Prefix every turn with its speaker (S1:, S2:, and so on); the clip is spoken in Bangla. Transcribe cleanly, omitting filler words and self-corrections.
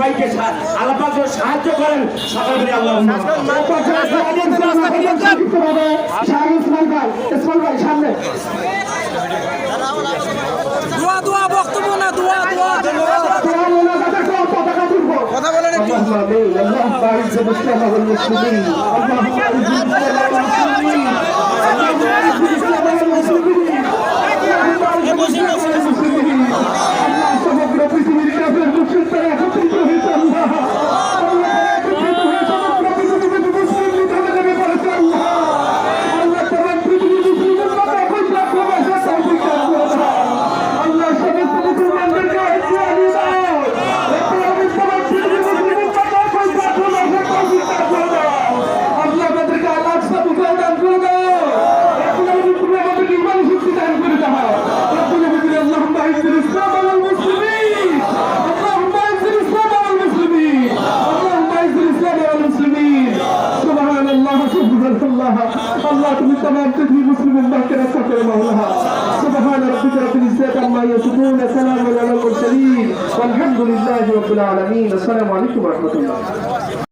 S1: সবাইকে আল্লাহ পাক সাহায্য করেন সকলকে আল্লাহ সামনে
S2: দোয়া দোয়া বক্তব্য না দোয়া দোয়া কথা বলেন একটু
S1: সমগ্র পৃথিবীর কাফের মুশরিকরা একত্রিত হয়েছে আল্লাহ الله তুমি तमाम পৃথিবী মুসলিম উম্মাহকে রক্ষা করে মাওলানা সুবহান রাব্বিকা রাব্বিল ইজ্জাতি আম্মা ইয়াসিফুন সালামুন আলাল মুরসালিন ওয়ালহামদুলিল্লাহি রাব্বিল আলামিন আসসালামু আলাইকুম ওয়া রাহমাতুল্লাহ